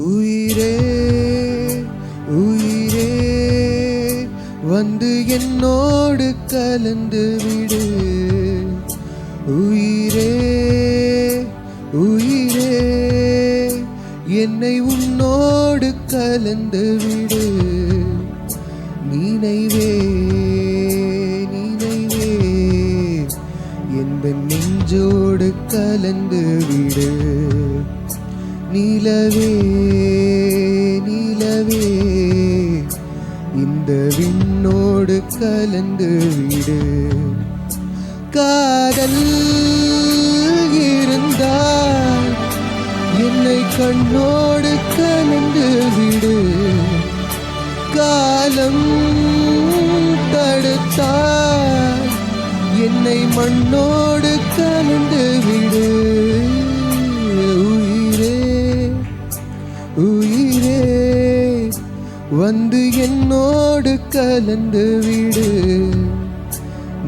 உயிரே உயிரே வந்து என்னோடு கலந்து விடு. உயிரே உயிரே என்னை உன்னோடு கலந்து விடு. நினைவே நினைவே எந்த நெஞ்சோடு கலந்து விடு. நிலவே நிலவே இந்த விண்ணோடு கலந்து விடு. காதல் இருந்தால் என்னை கண்ணோடு கலந்து விடு. காலம் தடுத்தால் என்னை மண்ணோடு கலந்து விடு. உயிரே உயிரே வந்து என்னோடு கலந்து விடு.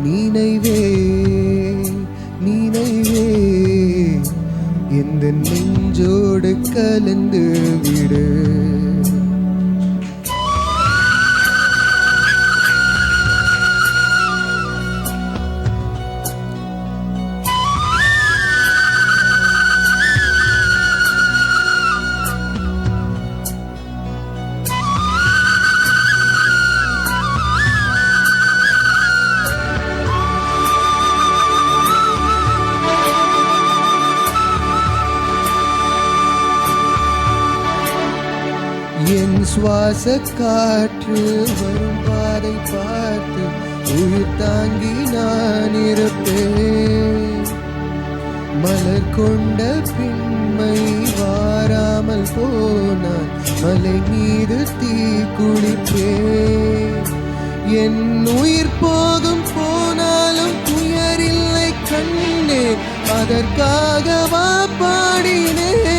நினைவே நினைவே எந்த நெஞ்சோடு கலந்து விடு. என் சுவாச காற்று வரும் பாதை பார்த்து உயிர் தாங்கி நான் இருப்பேன். மலர் கொண்ட பின்மை வாராமல் போனால் மலை மீது தீ குளிப்பேன். என் உயிர் போகும் போனாலும் துயரில்லை கண்ணே, அதற்காகவா பாடினேன்.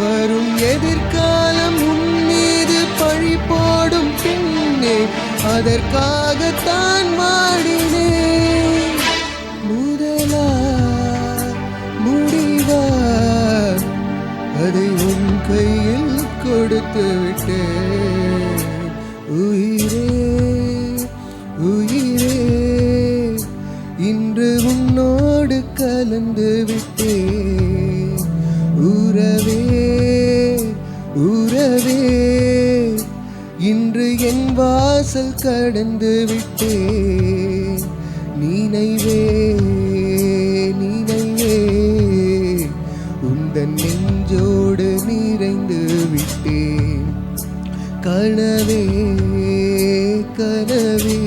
வரும் எதிர்காலம் உன் மீது பழி போடும் பின்னே, அதற்காகத்தான் வாடினேன். முதலா முடிவா அதை உன் கையில் கொடுத்து விட்டேன். உயிரே உயிரே இன்று உன்னோடு கலந்து விட்டேன். உறவே உறவே இன்று என் வாசல் கடந்து விட்டேன். நினைவே நினைவே உந்தன் நெஞ்சோடு நிறைந்து விட்டேன். கனவே கனவே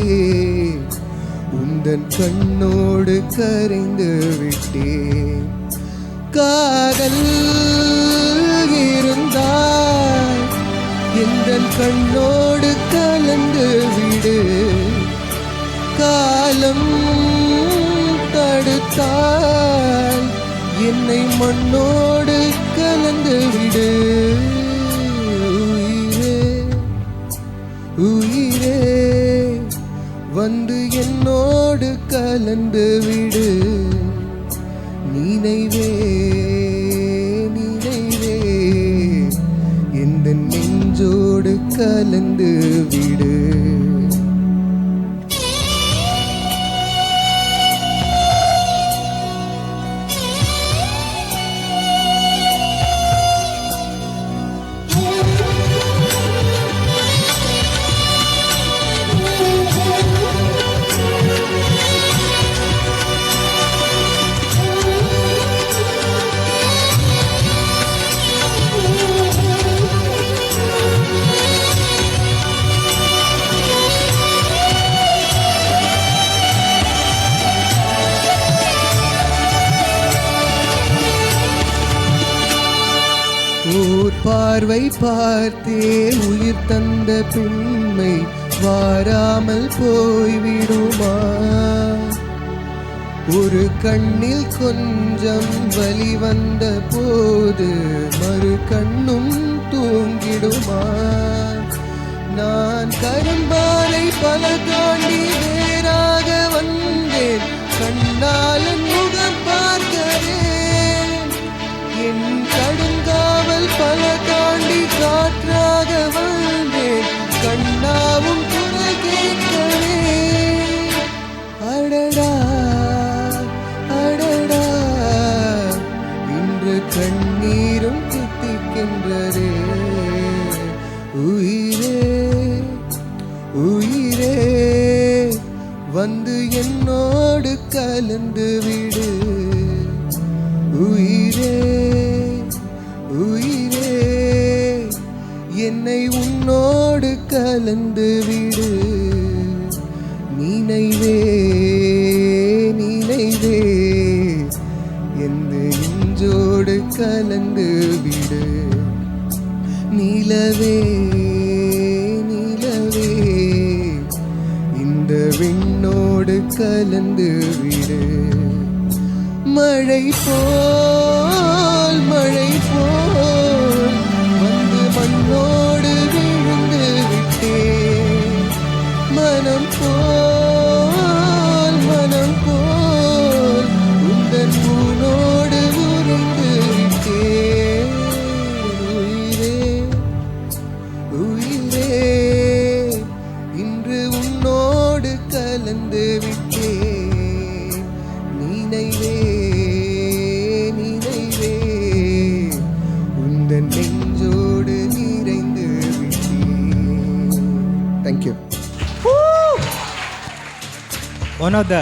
உந்தன் கண்ணோடு கரைந்து விட்டேன். காதல் இருந்தால் எந்தன் கண்ணோடு கலந்து விடு. காலம் தடுத்தால் என்னை மண்ணோடு கலந்து விடு. உயிரே உயிரே வந்து என்னோடு கலந்து விடு. நினைவே நினைவே எந்த நெஞ்சோடு கலந்து விடு. ஓர் பார்வை பார்த்தே உயிர் தந்த பெண்மை வாராமல் போய்விடுமா? ஒரு கண்ணில் கொஞ்சம் வலி வந்த போது மறு கண்ணும் தூங்கிடுமா? நான் கரும்பாலை பல தாண்டி வேறாக வந்தேன். கண்ணாலன் முகம் பார்க்கிறேன். என் கடுங்காவல் பல கண்ணீரும் தித்திக்கின்றதே. உயிரே உயிரே வந்து என்னோடு கலந்து விடு. உயிரே உயிரே என்னை உன்னோடு கலந்து விடு. நினைவே நினைவே எந்த நெஞ்சோடு கலந்து விடு. நிலவே நிலவே இந்த விண்ணோடு கலந்து விடு. மழை போல் வந்து மண்ணோடு விழுந்து விட்டே. மனம் போல் உந்தன் ஊனோடு உறைந்து விட்டே. உயிரே உயிரே இன்று உன்னோடு கலந்து விட்டே. நினைவே நினைவே உந்தன் நெஞ்சோடு நிறைந்து விட்டே. தேங்க்யூ. One of the